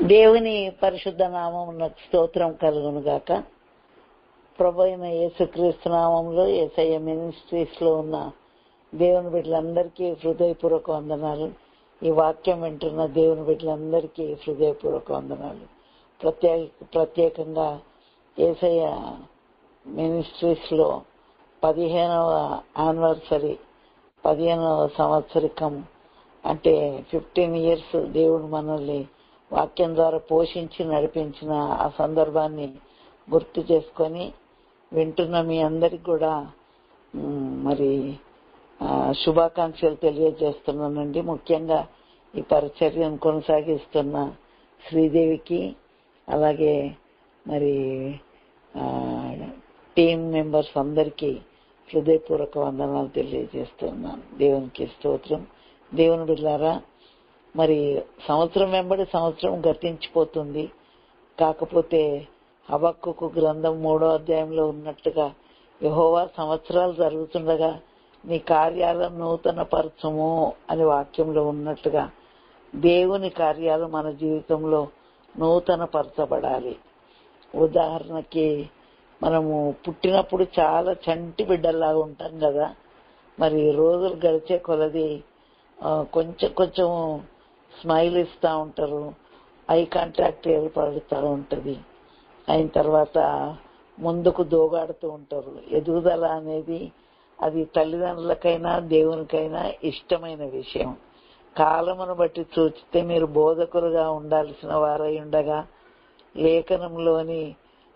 దేవుని పరిశుద్ధ నామమునకు స్తోత్రం కలుగును గాక. ప్రభు అయిన యేసుక్రీస్తు నామంలో యేసయ్య మినిస్ట్రీస్ లో ఉన్న దేవుని బిడ్డలందరికీ హృదయపూర్వక వందనాలు. ఈ వాక్యం వింటున్న దేవుని బిడ్డలందరికీ హృదయపూర్వక వందనాలు. ప్రత్యేకంగా యేసయ్య మినిస్ట్రీస్ లో 15వ యానివర్సరీ, 15వ సంవత్సరికం, అంటే 15 years దేవుడు మనల్ని వాక్యం ద్వారా పోషించి నడిపించిన ఆ సందర్భాన్ని గుర్తు చేసుకొని వింటున్న మీ అందరికి కూడా మరి శుభాకాంక్షలు తెలియజేస్తున్నానండి. ముఖ్యంగా ఈ పరిచర్యను కొనసాగిస్తున్న శ్రీదేవికి, అలాగే మరి టీం మెంబర్స్ అందరికీ హృదయపూర్వక వందనాలు తెలియజేస్తున్నాను. దేవునికి స్తోత్రం. దేవుని బిడ్డలారా, మరి సంవత్సరం వెంబడి సంవత్సరం గతించిపోతుంది. కాకపోతే హబక్కూకు గ్రంథం 3వ అధ్యాయంలో ఉన్నట్టుగా యెహోవా సంవత్సరాలు జరుగుతుండగా నీ కార్యాలను నూతన పరచము అని వాక్యంలో ఉన్నట్టుగా దేవుని కార్యాలు మన జీవితంలో నూతన పరచబడాలి. ఉదాహరణకి మనము పుట్టినప్పుడు చాలా చంటి బిడ్డల్లాగా ఉంటాం కదా. మరి రోజులు గడిచే కొలది కొంచెం స్మైల్ ఇస్తూ ఉంటారు, ఐ కాంటాక్ట్ ఏర్పడుతూ ఉంటుంది. అయిన తర్వాత ముందుకు దోగాడుతూ ఉంటారు. ఎదుగుదల అనేది అది తల్లిదండ్రులకైనా దేవునికైనా ఇష్టమైన విషయం. కాలమును బట్టి చూచితే మీరు బోధకులుగా ఉండాల్సిన వారై ఉండగా లేఖనంలోని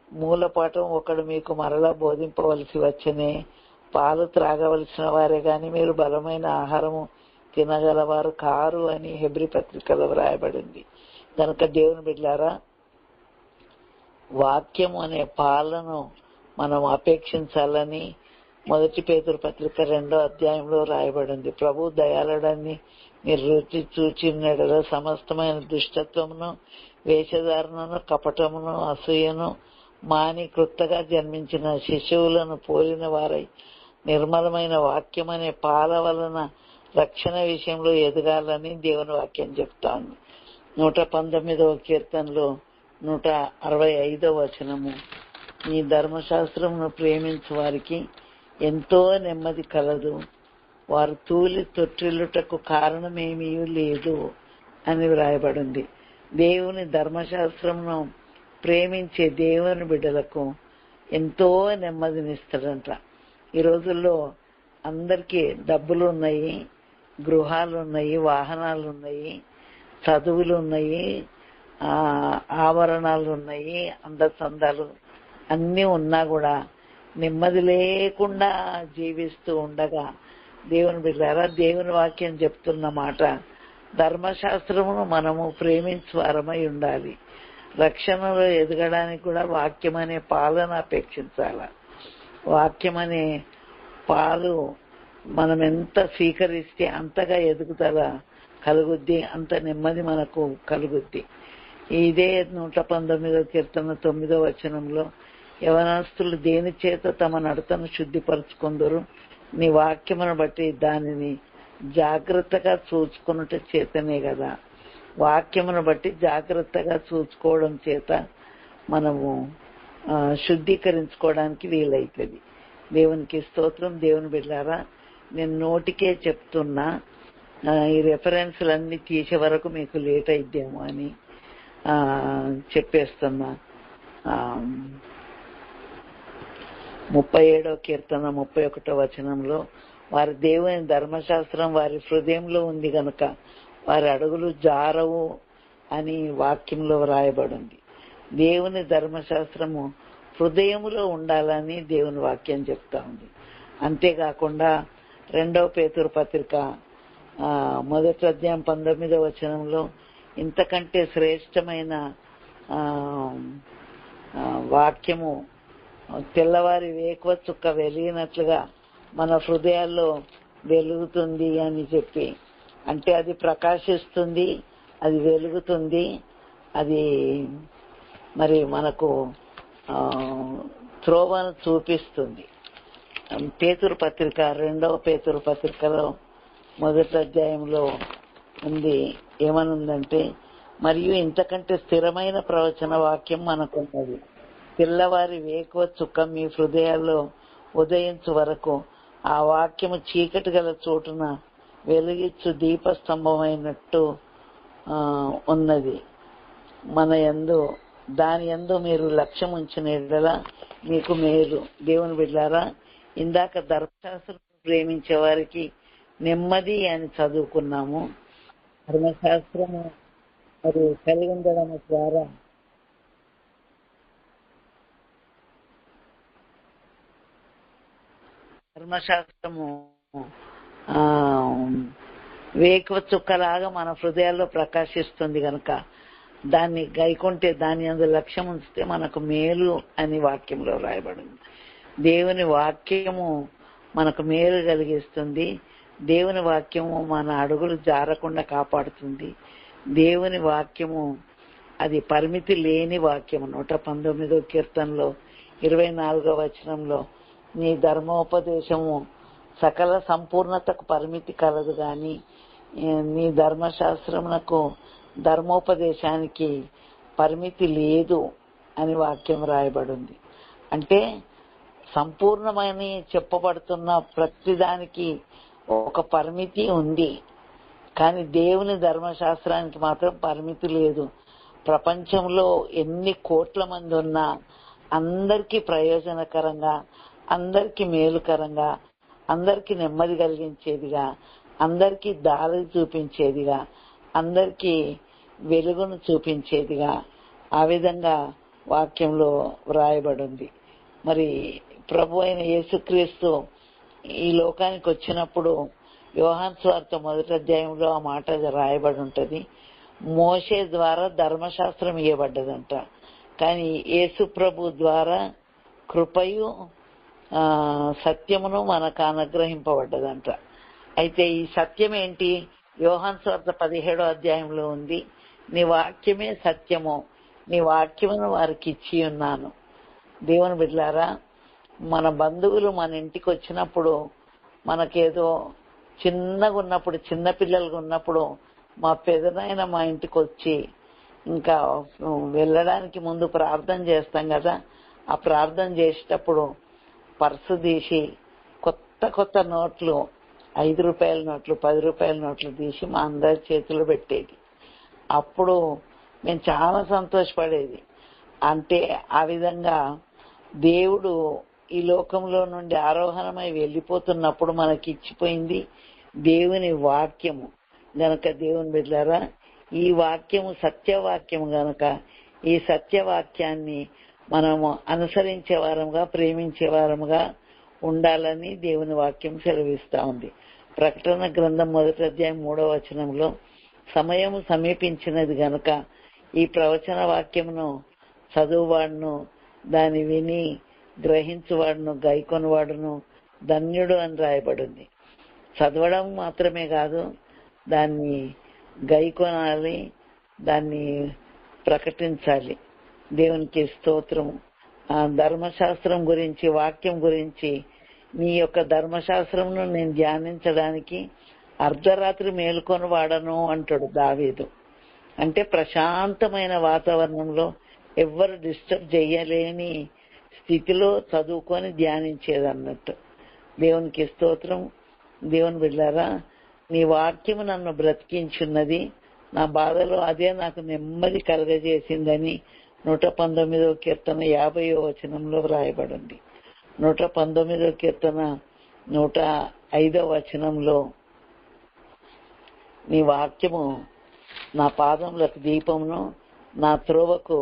మూలపాఠం ఒకడు మీకు మరలా బోధింపవలసి వచ్చనే. పాలు త్రాగవలసిన వారే గాని మీరు బలమైన ఆహారము తినగలవారు కారు అని హెబ్రీ పత్రికలో వ్రాయబడింది. కనుక దేవుని బిడ్డలారా, వాక్యం అనే పాలను మనం అపేక్షించాలని 1 పేతురు పత్రిక 2వ అధ్యాయంలో రాయబడింది. ప్రభు దయాళుడని మీరు రుచి చూచినడల సమస్తమైన దుష్టత్వమును, వేషధారణను, కపటమును, అసూయను మాని క్రొత్తగా జన్మించిన శిశువులను పోలిన వారై నిర్మలమైన వాక్యం అనే పాల వలన రక్షణ విషయంలో ఎదగాలని దేవుని వాక్యం చెప్తాను. 119వ కీర్తనలో 165వ వచనము, నీ ధర్మశాస్త్రమును ప్రేమించు వారికి ఎంతో నెమ్మది కలదు, వారు తూలి తొట్టిల్లుటకు కారణమేమీ లేదు అని వ్రాయబడింది. దేవుని ధర్మశాస్త్రమును ప్రేమించే దేవుని బిడ్డలకు ఎంతో నెమ్మదినిస్తాడంట. ఈ రోజుల్లో అందరికీ డబ్బులు ఉన్నాయి, గృహాలు ఉన్నాయి, వాహనాలు ఉన్నాయి, చదువులు ఉన్నాయి, ఆభరణాలు ఉన్నాయి, అందచందాలు అన్నీ ఉన్నా కూడా నెమ్మది లేకుండా జీవిస్తూ ఉండగా దేవుని బిడ్డలారా, దేవుని వాక్యం చెప్తున్న మాట, ధర్మశాస్త్రమును మనము ప్రేమించు వారమై ఉండాలి. రక్షణలో ఎదగడానికి కూడా వాక్యం అనే పాలను అపేక్షించాల. వాక్యం అనే పాలు మనం ఎంత స్వీకరిస్తే అంతగా ఎదుగుదల కలుగుద్ది, అంత నెమ్మది మనకు కలుగుద్ది. ఇదే 119వ కీర్తన 9వ వచనంలో, యవనస్తులు దేని చేత తమ నడతను శుద్ధిపరచుకుందరు, నీ వాక్యమును బట్టి దానిని జాగ్రత్తగా చూసుకున్నట చేతనే కదా. వాక్యమును బట్టి జాగ్రత్తగా చూసుకోవడం చేత మనము శుద్ధీకరించుకోవడానికి వీలైతుంది. దేవునికి స్తోత్రం. దేవుని బిడ్డలారా, నేను నోటికే చెప్తున్నా, ఈ రెఫరెన్స్లన్నీ తీసే వరకు మీకు లేట్ అయిద్దేమో అని చెప్పేస్తున్నా. 37వ కీర్తన 31వ వచనంలో, వారి దేవుని ధర్మశాస్త్రం వారి హృదయంలో ఉంది గనుక వారి అడుగులు జారవు అని వాక్యంలో వ్రాయబడింది. దేవుని ధర్మశాస్త్రము హృదయములో ఉండాలని దేవుని వాక్యం చెప్తా ఉంది. అంతేకాకుండా 2వ పేతురు పత్రిక 1వ అధ్యాయం 19వ వచనంలో, ఇంతకంటే శ్రేష్టమైన వాక్యము తెల్లవారి వేకువ చుక్క వెలిగినట్లుగా మన హృదయాల్లో వెలుగుతుంది అని చెప్పి, అంటే అది ప్రకాశిస్తుంది, అది వెలుగుతుంది, అది మరి మనకు త్రోవను చూపిస్తుంది. పేతురు పత్రిక 2వ పేతురు పత్రికలో 1వ అధ్యాయంలో ఉంది. ఏమనుందంటే, మరియు ఇంతకంటే స్థిరమైన ప్రవచన వాక్యం మనకున్నది. పిల్లవారి వేకువ చుక్క మీ హృదయాల్లో ఉదయించు వరకు ఆ వాక్యము చీకటి గల చోటున వెలుగిచ్చు దీపస్తంభమైనట్టు ఉన్నది. మన యందు దాని యందు మీరు లక్ష్యం ఉంచిన ఎడల మీకు మేలు. దేవుని బిడ్డలారా, ఇందాక ధర్మశాస్త్రం ప్రేమించే వారికి నెమ్మది అని చదువుకున్నాము. ధర్మశాస్త్రము మరి కలిగి ఉండడం ద్వారా ధర్మశాస్త్రము వేకువ చుక్కలాగా మన హృదయాల్లో ప్రకాశిస్తుంది గనక దాన్ని గైకొంటే, దాని యందు లక్ష్యం ఉంచితే మనకు మేలు అని వాక్యంలో రాయబడింది. దేవుని వాక్యము మనకు మేలు కలిగిస్తుంది. దేవుని వాక్యము మన అడుగులు జారకుండా కాపాడుతుంది. దేవుని వాక్యము అది పరిమితి లేని వాక్యము. 119వ కీర్తనలో 24వ వచనంలో నీ ధర్మోపదేశము సకల సంపూర్ణతకు పరిమితి కలదు గాని నీ ధర్మశాస్త్రమునకు ధర్మోపదేశానికి పరిమితి లేదు అని వాక్యం రాయబడింది. అంటే సంపూర్ణమని చెప్పబడుతున్న ప్రతిదానికి ఒక పరిమితి ఉంది, కానీ దేవుని ధర్మశాస్త్రానికి మాత్రం పరిమితి లేదు. ప్రపంచంలో ఎన్ని కోట్ల మంది ఉన్నా అందరికీ ప్రయోజనకరంగా, అందరికీ మేలుకరంగా, అందరికీ నెమ్మది కలిగించేదిగా, అందరికీ దారి చూపించేదిగా, అందరికీ వెలుగును చూపించేదిగా ఆ విధంగా వాక్యంలో వ్రాయబడింది. మరి ప్రభు అయిన యేసుక్రీస్తు ఈ లోకానికి వచ్చినప్పుడు యోహాను సువార్త 1వ అధ్యాయంలో ఆ మాట రాయబడి ఉంటది. మోషే ద్వారా ధర్మశాస్త్రం ఇవ్వబడ్డదంట, కానీ యేసు ప్రభు ద్వారా కృపయు సత్యమును మనకు అనుగ్రహింపబడ్డదంట. అయితే ఈ సత్యం ఏంటి? యోహాను సువార్త 17వ అధ్యాయంలో ఉంది. నీ వాక్యమే సత్యము, నీ వాక్యమును వారికి ఇచ్చి ఉన్నాను. దేవుని బిడ్డలారా, మన బంధువులు మన ఇంటికి వచ్చినప్పుడు, మనకేదో చిన్నగా ఉన్నప్పుడు, చిన్న పిల్లలుగా ఉన్నప్పుడు మా పెదనాయన మా ఇంటికి వచ్చి ఇంకా వెళ్ళడానికి ముందు ప్రార్థన చేస్తాం కదా, ఆ ప్రార్థన చేసేటప్పుడు పర్సు తీసి కొత్త నోట్లు, 5 రూపాయల నోట్లు, 10 రూపాయల నోట్లు తీసి మా అందరి చేతులు పెట్టేది. అప్పుడు మేము చాలా సంతోషపడేది. అంటే ఆ విధంగా దేవుడు ఈ లోకంలో నుండి ఆరోహణమై వెళ్ళిపోతున్నప్పుడు మనకి ఇచ్చిపోయింది దేవుని వాక్యము గనక. దేవుని బిడ్డలారా, ఈ వాక్యము సత్యవాక్యము గనక ఈ సత్యవాక్యాన్ని మనము అనుసరించే వారముగా, ప్రేమించే వారముగా ఉండాలని దేవుని వాక్యం సెలవిస్తా ఉంది. ప్రకటన గ్రంథం 1వ అధ్యాయం 3వ వచనంలో సమయము సమీపించినది గనుక ఈ ప్రవచన వాక్యమును చదువువాడును, దాన్ని విని గ్రహించువాడును, గైకొనివాడును ధన్యుడు అని రాయబడింది. చదవడం మాత్రమే కాదు, దాన్ని గైకొనాలి, దాన్ని ప్రకటించాలి. దేవునికి స్తోత్రం. ధర్మశాస్త్రం గురించి, వాక్యం గురించి, నీ యొక్క ధర్మశాస్త్రంను నేను ధ్యానించడానికి అర్ధరాత్రి మేలుకొని వాడను అంటాడు దావీదు. అంటే ప్రశాంతమైన వాతావరణంలో ఎవ్వరు డిస్టర్బ్ చేయలేని స్థితిలో చదువుకొని ధ్యానించేదన్నట్టు. దేవునికి స్తోత్రం. దేవుని బిడ్డలారా, నీ వాక్యము నన్ను బ్రతికించున్నది, నా బాధలో అదే నాకు నెమ్మది కలగజేసిందని 119వ కీర్తన 50వ వచనంలో రాయబడింది. 119వ కీర్తన 105వ వచనంలో నీ వాక్యము నా పాదములకు దీపమును, నా త్రోవకు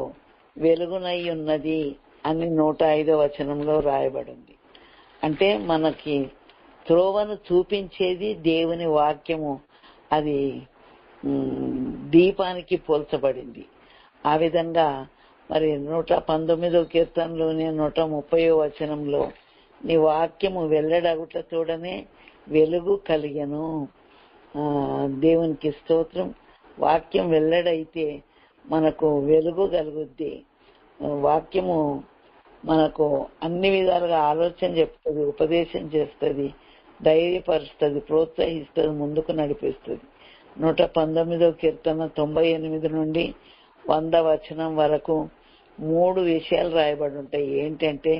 వెలుగునై ఉన్నది అని 105వ వచనంలో రాయబడింది. అంటే మనకి త్రోవను చూపించేది దేవుని వాక్యము. అది దీపానికి పోల్చబడింది. ఆ విధంగా మరి 119వ కీర్తనలోనే 130వ వచనంలో నీ వాక్యము వెల్లడగుట చూడనే వెలుగు కలిగెను. దేవునికి స్తోత్రం. వాక్యం వెల్లడైతే మనకు వెలుగు కలుగుద్ది. వాక్యము మనకు అన్ని విధాలుగా ఆలోచన చెప్తుంది, ఉపదేశం చేస్తుంది, ధైర్యపరుస్తుంది, ప్రోత్సహిస్తుంది, ముందుకు నడిపిస్తుంది. 119వ కీర్తన 98 నుండి 100 వచనం వరకు 3 విషయాలు రాయబడి ఉంటాయి. ఏంటంటే,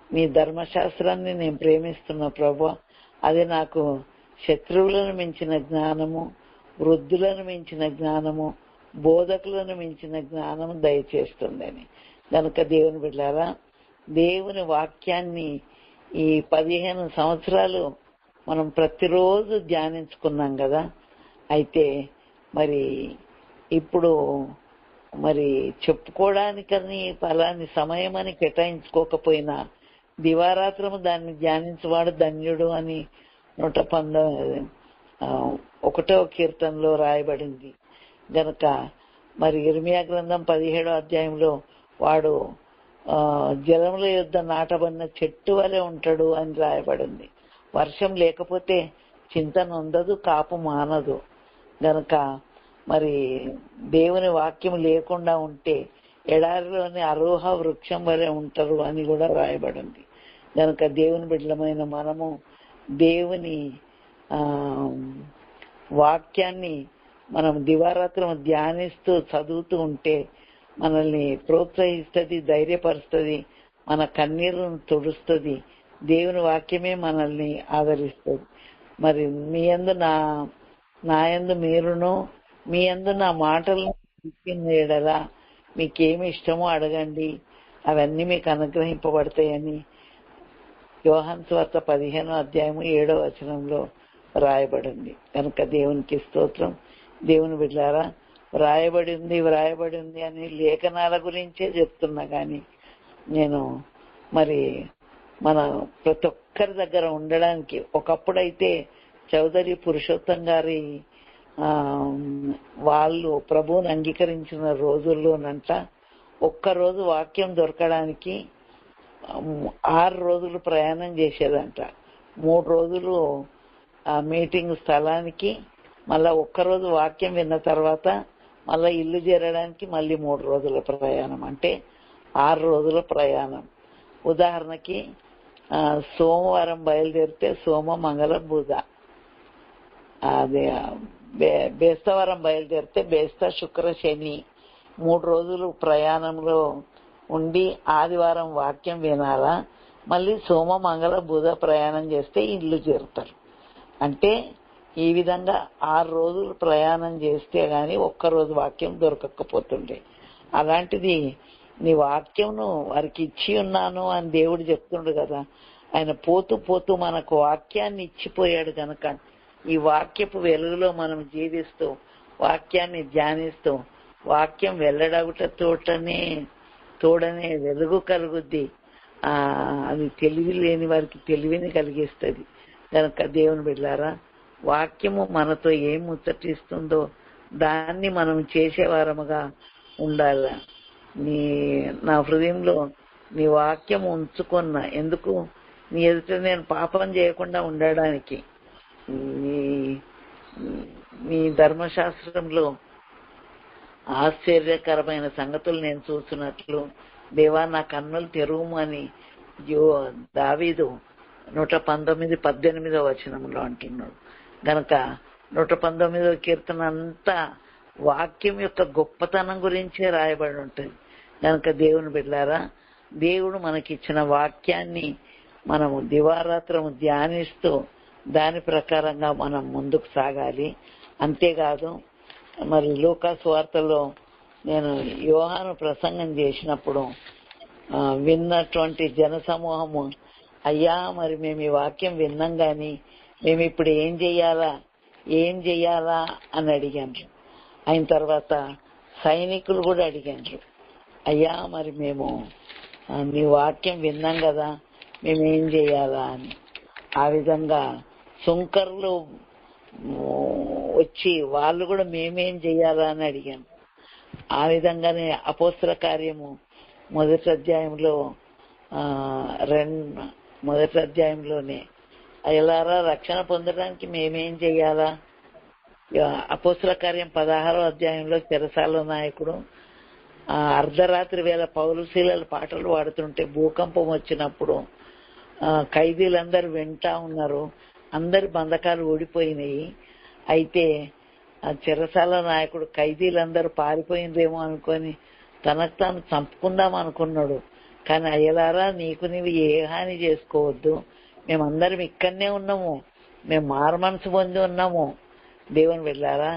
మీ ధర్మశాస్త్రాన్ని నేను ప్రేమిస్తున్న ప్రభువా, అది నాకు శత్రువులను మించిన జ్ఞానము, వృద్ధులను మించిన జ్ఞానము, బోధకులను మించిన జ్ఞానము దయచేస్తుందని. కనుక దేవుని బిడ్డలారా, దేవుని వాక్యాన్ని ఈ 15 సంవత్సరాలు మనం ప్రతిరోజు ధ్యానించుకున్నాం కదా. అయితే మరి ఇప్పుడు మరి చెప్పుకోవడానికని పలాని సమయం అని కేటాయించుకోకపోయినా దివారాత్రము దాన్ని ధ్యానించేవాడు ధన్యుడు అని 119వ కీర్తనలో రాయబడింది. గనక మరి ఇర్మియా గ్రంథం 17వ అధ్యాయంలో వాడు జలముల యొద్ద నాటబడిన చెట్టు వలె ఉంటాడు అని రాయబడింది. వర్షం లేకపోతే చింత నొందదు, కాపు మానదు. గనక మరి దేవుని వాక్యం లేకుండా ఉంటే ఎడారిలోని అరోహ వృక్షం వలె ఉంటారు అని కూడా రాయబడింది. గనక దేవుని బిడ్డలమైన మనము దేవుని వాక్యాన్ని మనం దివారాత్రం ధ్యానిస్తూ చదువుతూ ఉంటే మనల్ని ప్రోత్సహిస్తుంది, ధైర్యపరుస్తుంది, మన కన్నీరును తుడుస్తుంది. దేవుని వాక్యమే మనల్ని ఆదరిస్తుంది. మరి మీ యందు నా యందు మీరును, మీ యందు నా మాటలను ఎడలా మీకేమి ఇష్టమో అడగండి, అవన్నీ మీకు అనుగ్రహింపబడతాయని యోహాను సువార్త 15వ అధ్యాయము 7వ వచనంలో వ్రాయబడింది. కనుక దేవునికి స్తోత్రం. దేవుని బిడ్డలారా, వ్రాయబడి ఉంది అని లేఖనాల గురించే చెప్తున్నా కానీ నేను మరి మన ప్రతి ఒక్కరి దగ్గర ఉండడానికి, ఒకప్పుడైతే చౌదరి పురుషోత్తం గారి వాళ్ళు ప్రభువుని అంగీకరించిన రోజుల్లోనంట ఒక్కరోజు వాక్యం దొరకడానికి 6 రోజులు ప్రయాణం చేసేదంట. 3 రోజులు మీటింగ్ స్థలానికి, మళ్ళా ఒక్కరోజు వాక్యం విన్న తర్వాత మళ్ళా ఇల్లు చేరడానికి మళ్ళీ 3 రోజుల ప్రయాణం, అంటే 6 రోజుల ప్రయాణం. ఉదాహరణకి సోమవారం బయలుదేరితే సోమ మంగళ బుధ, అదే బేస్తవారం బయలుదేరితే బేస్త శుక్ర శని 3 రోజులు ప్రయాణంలో ఉండి ఆదివారం వాక్యం వినాలా, మళ్ళీ సోమ మంగళ బుధ ప్రయాణం చేస్తే ఇల్లు చేరుతారు. అంటే ఈ విధంగా 6 రోజులు ప్రయాణం చేస్తే గాని ఒక్కరోజు వాక్యం దొరకకపోతుండే. అలాంటిది నీ వాక్యంను వారికి ఇచ్చి ఉన్నాను అని దేవుడు చెప్తుండు కదా. ఆయన పోతూ పోతూ మనకు వాక్యాన్ని ఇచ్చిపోయాడు కనుక ఈ వాక్యపు వెలుగులో మనం జీవిస్తూ వాక్యాన్ని ధ్యానిస్తూ వాక్యం వెల్లడగుట తోడనే వెలుగు కలుగుద్ది. అది తెలివి లేని వారికి తెలివిని కలిగిస్తుంది. కనుక దేవుని బిడ్డలారా, వాక్యము మనతో ఏం ముచ్చటిస్తుందో దాన్ని మనం చేసేవారముగా ఉండాల. నా హృదయంలో నీ వాక్యం ఉంచుకున్నా, ఎందుకు నీ ఎదుట నేను పాపం చేయకుండా ఉండడానికి. నీ ధర్మశాస్త్రంలో ఆశ్చర్యకరమైన సంగతులు నేను చూస్తున్నట్లు దేవా నా కన్నులు తెరువుము అని దావీదు 119:18 వచనంలో అంటున్నాడు. గనక 119వ కీర్తన అంతా వాక్యం యొక్క గొప్పతనం గురించే రాయబడి ఉంటుంది. గనక దేవుని బిడ్డలారా, దేవుడు మనకిచ్చిన వాక్యాన్ని మనము దివారాత్రము ధ్యానిస్తూ దాని ప్రకారంగా మనం ముందుకు సాగాలి. అంతేకాదు, మరి లూకా సువార్తలో నేను యోహాను ప్రసంగం చేసినప్పుడు విన్నటువంటి జన సమూహము, అయ్యా మరి మేము ఈ వాక్యం విన్నాం గాని మేము ఇప్పుడు ఏం చెయ్యాలా అని అడిగాను. అయిన తర్వాత సైనికులు కూడా అడిగారు, అయ్యా మరి మేము నీ వాక్యం విన్నాం కదా, మేమేం చేయాలా అని. ఆ విధంగా సుంకర్లు వచ్చి వాళ్ళు కూడా మేమేం చెయ్యాలా అని అడిగాను. ఆ విధంగానే అపోస్తల కార్యము మొదటి అధ్యాయంలోనే అయ్యలారా రక్షణ పొందడానికి మేమేం చెయ్యాలా. అపోస్తల కార్యం 16వ అధ్యాయంలో చెరసాల నాయకుడు అర్ధరాత్రి వేళ పౌలుశీలల పాటలు పాడుతుంటే భూకంపం వచ్చినప్పుడు ఖైదీలందరూ వింటా ఉన్నారు. అందరి బంధకాలు ఊడిపోయినాయి. అయితే ఆ చెరసాల నాయకుడు ఖైదీలందరూ పారిపోయిందేమో అనుకొని తనకు తాను చంపుకుందాం అనుకున్నాడు. కానీ అయ్యలారా, నీకు నీవు ఏ హాని చేసుకోవద్దు, మేమందరం ఇక్కడనే ఉన్నాము, మేము మారు మనసు పొంది ఉన్నాము. దేవుని వెళ్ళారా,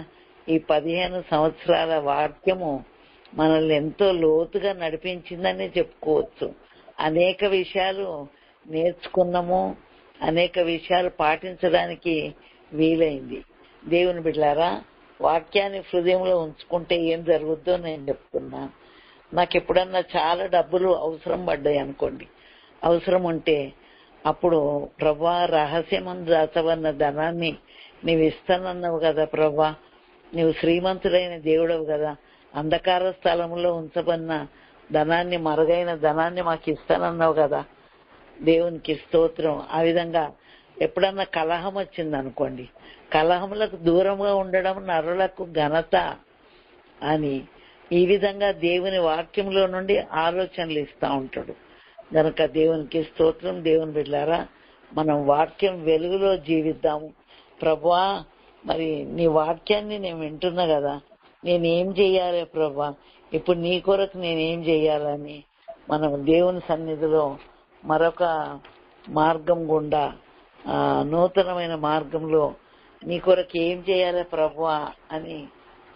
ఈ 15 సంవత్సరాల వాక్యము మనల్ని ఎంతో లోతుగా నడిపించిందని చెప్పుకోవచ్చు. అనేక విషయాలు నేర్చుకున్నాము, అనేక విషయాలు పాటించడానికి వీలైంది. దేవుని బిడ్డలారా, వాక్యాన్ని హృదయంలో ఉంచుకుంటే ఏం జరుగుద్దో నేను చెప్తున్నా. నాకు ఎప్పుడన్నా చాలా డబ్బులు అవసరం పడ్డాయి అనుకోండి, అవసరం ఉంటే అప్పుడు ప్రభా, రహస్యమందు దాచబడిన ధనాన్ని నీవు ఇస్తానన్నావు కదా ప్రభా, నీవు శ్రీమంతుడైన దేవుడవు కదా, అంధకార స్థలంలో ఉంచబడిన ధనాన్ని, మరుగైన ధనాన్ని మాకు ఇస్తానన్నావు కదా. దేవునికి స్తోత్రం. ఆ విధంగా ఎప్పుడన్నా కలహం వచ్చింది అనుకోండి, కలహములకు దూరంగా ఉండడం నరులకు ఘనత అని ఈ విధంగా దేవుని వాక్యంలో నుండి ఆలోచనలు ఇస్తా ఉంటాడు. గనక దేవునికి స్తోత్రం. దేవుని బిడ్డలారా, మనం వాక్యం వెలుగులో జీవిద్దాము. ప్రభువా, మరి నీ వాక్యాన్ని నేను వింటున్నా కదా, నేనేం చెయ్యాలి ప్రభా, ఇప్పుడు నీ కొరకు నేనేం చెయ్యాలని మనం దేవుని సన్నిధిలో మరొక మార్గం గుండా, నూతనమైన మార్గంలో నీ కొరకు ఏం చేయాలి ప్రభువా అని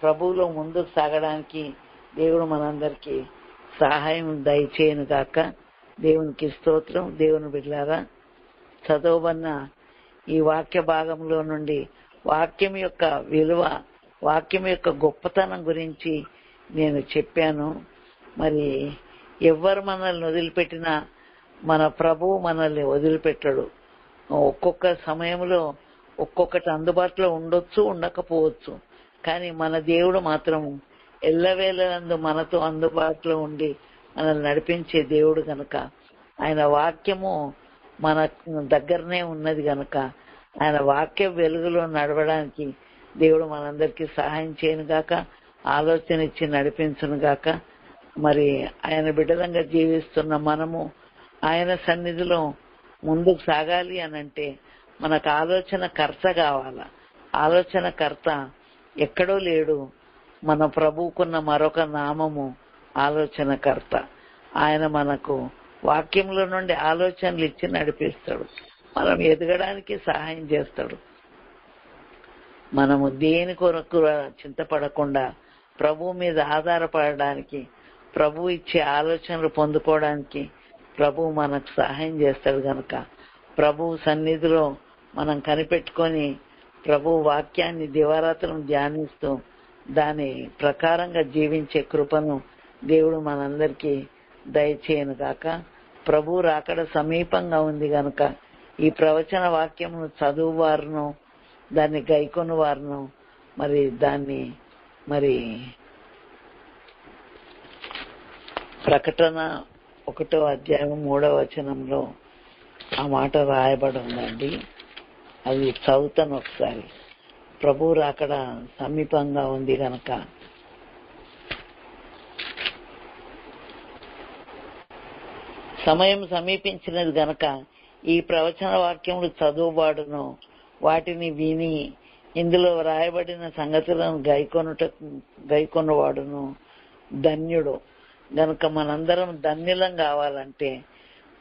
ప్రభువులో ముందుకు సాగడానికి దేవుడు మనందరికీ సహాయం దయచేయను గాక. దేవునికి స్తోత్రం. దేవుని బిడ్డలారా, చదవబడిన ఈ వాక్య భాగంలో నుండి వాక్యం యొక్క విలువ, వాక్యం యొక్క గొప్పతనం గురించి నేను చెప్పాను. మరి ఎవరు మనల్ని వదిలిపెట్టినా మన ప్రభువు మనల్ని వదిలిపెట్టడు. ఒక్కొక్క సమయంలో ఒక్కొక్కటి అందుబాటులో ఉండొచ్చు, ఉండకపోవచ్చు, కానీ మన దేవుడు మాత్రం ఎల్లవేళలందు మనతో అందుబాటులో ఉండి మనల్ని నడిపించే దేవుడు గనక, ఆయన వాక్యము మన దగ్గరనే ఉన్నది గనక, ఆయన వాక్య వెలుగులో నడవడానికి దేవుడు మనందరికీ సహాయం చేయను గాక, ఆలోచన ఇచ్చి నడిపించును గాక. మరి ఆయన బిడ్డలంగా జీవిస్తున్న మనము ఆయన సన్నిధిలో ముందుకు సాగాలి అనంటే మనకు ఆలోచన కర్త కావాలా. ఆలోచన కర్త ఎక్కడో లేడు, మన ప్రభువుకున్న మరొక నామము ఆలోచన కర్త. ఆయన మనకు వాక్యంలో నుండి ఆలోచనలు ఇచ్చి నడిపిస్తాడు, మనం ఎదగడానికి సహాయం చేస్తాడు. మనము దేని కొరకు చింతపడకుండా ప్రభువు మీద ఆధారపడడానికి, ప్రభు ఇచ్చే ఆలోచనలు పొందుకోవడానికి ప్రభువు మనకు సహాయం చేస్తాడు. గనక ప్రభువు సన్నిధిలో మనం కనిపెట్టుకొని ప్రభు వాక్యాన్ని దివారాత్రం ధ్యానిస్తూ దాని ప్రకారంగా జీవించే కృపను దేవుడు మనందరికీ దయచేయను గాక. ప్రభు రాకడ సమీపంగా ఉంది గనక ఈ ప్రవచన వాక్యమును చదువు వారును, దాన్ని గైకొను వారును, దాన్ని ప్రకటన 1వ అధ్యాయం 3వ వచనంలో ఆ మాట రాయబడి ఉందండి. అది చదువుతాను ఒకసారి. ప్రభు రాకడ సమీపంగా ఉంది గనక సమయం సమీపించినది గనక ఈ ప్రవచన వాక్యములు చదువుబాడును, వాటిని విని ఇందులో వ్రాయబడిన సంగతులను గైకొనవాడును ధన్యుడు. గనక మనందరం ధన్యులం కావాలంటే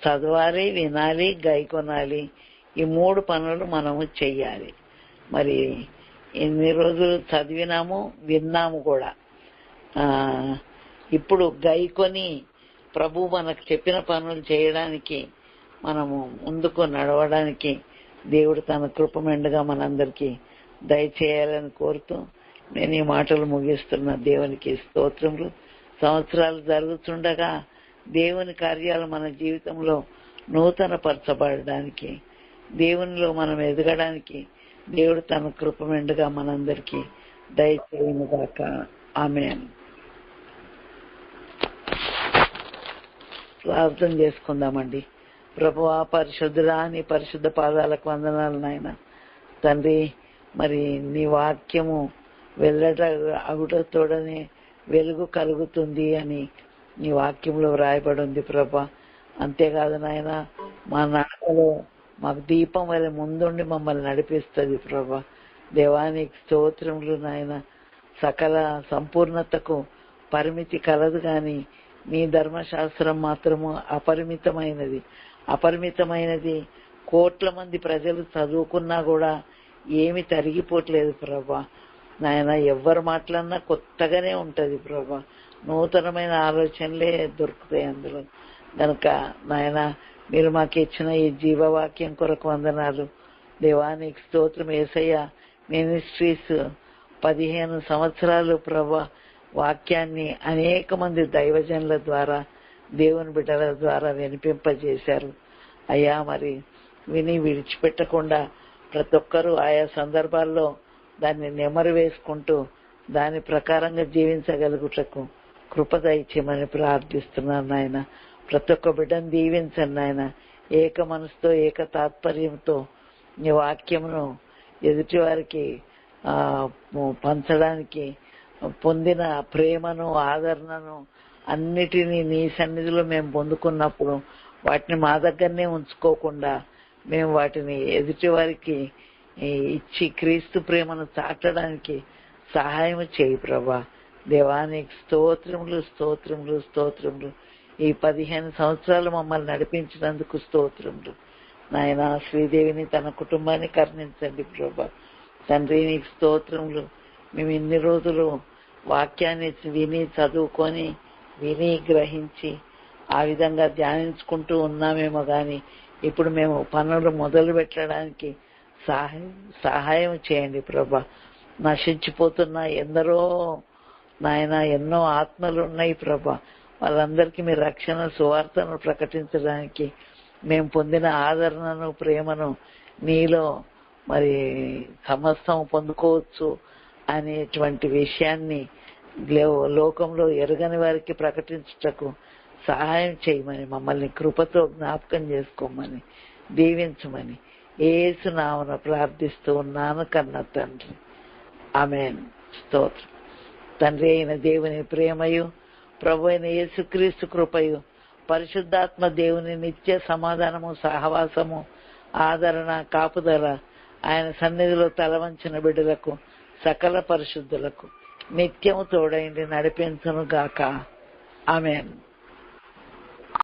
చదవాలి, వినాలి, గైకొనాలి. ఈ 3 పనులు మనము చెయ్యాలి. మరి ఎన్ని రోజులు చదివినాము, విన్నాము కూడా. ఇప్పుడు గైకొని ప్రభు మనకు చెప్పిన పనులు చేయడానికి, మనము ముందుకు నడవడానికి దేవుడు తన కృప మెండుగా మనందరికీ దయచేయాలని కోరుతూ నేను ఈ మాటలు ముగిస్తున్న. దేవునికి స్తోత్రములు. సంవత్సరాలు జరుగుతుండగా దేవుని కార్యాలు మన జీవితంలో నూతన పరచబడడానికి, దేవునిలో మనం ఎదగడానికి దేవుడు తన కృప మెండుగా మనందరికీ దయచేయును గాక. ఆమేన్. ప్రార్థన చేసుకుందామండి. ప్రభువా, పరిశుద్ధుడా, నీ పరిశుద్ధ పాదాలకు వందనాలు నాయన. తండ్రి, మరి నీ వాక్యము వెళ్ళట అగుటతోడనే వెలుగు కలుగుతుంది అని నీ వాక్యంలో వ్రాయబడి ఉంది ప్రభా. అంతేకాదు నాయన, మా నడకలో మాకు దీపం వల్ల ముందుండి మమ్మల్ని నడిపిస్తుంది ప్రభా. దేవానికి స్తోత్రములు నాయన. సకల సంపూర్ణతకు పరిమితి కలదు గాని నీ ధర్మశాస్త్రం మాత్రము అపరిమితమైనది. కోట్ల మంది ప్రజలు చదువుకున్నా కూడా ఏమి తరిగిపోవట్లేదు ప్రభా నాయన. ఎవ్వరు మాట్లాడినా కొత్తగానే ఉంటది ప్రభా. నూతనమైన ఆలోచనలే దొరుకుతాయి అందులో. గనుక నాయన మీరు మాకు ఇచ్చిన ఈ జీవవాక్యం కొరకు వందనాలు. దేవానికి స్తోత్రం. యేసయ్య మినిస్ట్రీస్ 15 సంవత్సరాలు ప్రభా వాక్యాన్ని అనేక మంది దైవజనుల ద్వారా, దేవుని బిడ్డల ద్వారా వినిపింపజేశారు అయ్యా. మరి విని విడిచిపెట్టకుండా ప్రతి ఒక్కరూ ఆయా సందర్భాల్లో దాన్ని నెమరు వేసుకుంటూ దాని ప్రకారంగా జీవించగలుగుటకు కృప దయచేయమని ప్రార్థిస్తున్నాను నాయన. ప్రతి ఒక్క బిడ్డను దీవించండి నాయన. ఏక మనసుతో ఏక తాత్పర్యంతో నీ వాక్యమును ఎదుటి వారికి పంచడానికి పొందిన ప్రేమను, ఆదరణను అన్నిటినీ నీ సన్నిధిలో మేము పొందుకున్నప్పుడు వాటిని మా దగ్గరనే ఉంచుకోకుండా మేము వాటిని ఎదుటి వారికి ఇచ్చి క్రీస్తు ప్రేమను చాటడానికి సహాయం చేయి ప్రభా. దేవానికి స్తోత్రములు. ఈ 15 సంవత్సరాలు మమ్మల్ని నడిపించినందుకు స్తోత్రములు నాయన. శ్రీదేవిని తన కుటుంబాన్ని కరుణించండి ప్రభా. తండ్రి నీకు స్తోత్రములు. మేము ఇన్ని రోజులు వాక్యాన్ని విని చదువుకొని విని గ్రహించి ఆ విధంగా ధ్యానించుకుంటూ ఉన్నామేమో గాని ఇప్పుడు మేము పనులు మొదలు పెట్టడానికి సహాయం చేయండి ప్రభా. నశించిపోతున్న ఎందరో నాయన ఎన్నో ఆత్మలు ఉన్నాయి ప్రభా. వాళ్ళందరికీ మీ రక్షణ సువార్తను ప్రకటించడానికి మేము పొందిన ఆదరణను, ప్రేమను నీలో మరి సమస్తం పొందుకోవచ్చు అనేటువంటి విషయాన్ని లోకంలో ఎరగని వారికి ప్రకటించుటకు సహాయం చేయమని, మమ్మల్ని కృపతో జ్ఞాపకం చేసుకోమని, దీవించమని యేసు నామమున ప్రార్థిస్తూ ఉన్నాను కన్న తండ్రి. ఆమేన్. స్తోత్రం. తండ్రి అయిన దేవుని ప్రేమయు, ప్రభు అయిన యేసుక్రీస్తు కృపయు, పరిశుద్ధాత్మ దేవుని నిత్య సమాధానము, సహవాసము, ఆదరణ, కాపుదల ఆయన సన్నిధిలో తలవంచిన బిడ్డలకు, సకల పరిశుద్ధులకు నిత్యము తోడైండి నడిపించును గాక. ఆమేన్.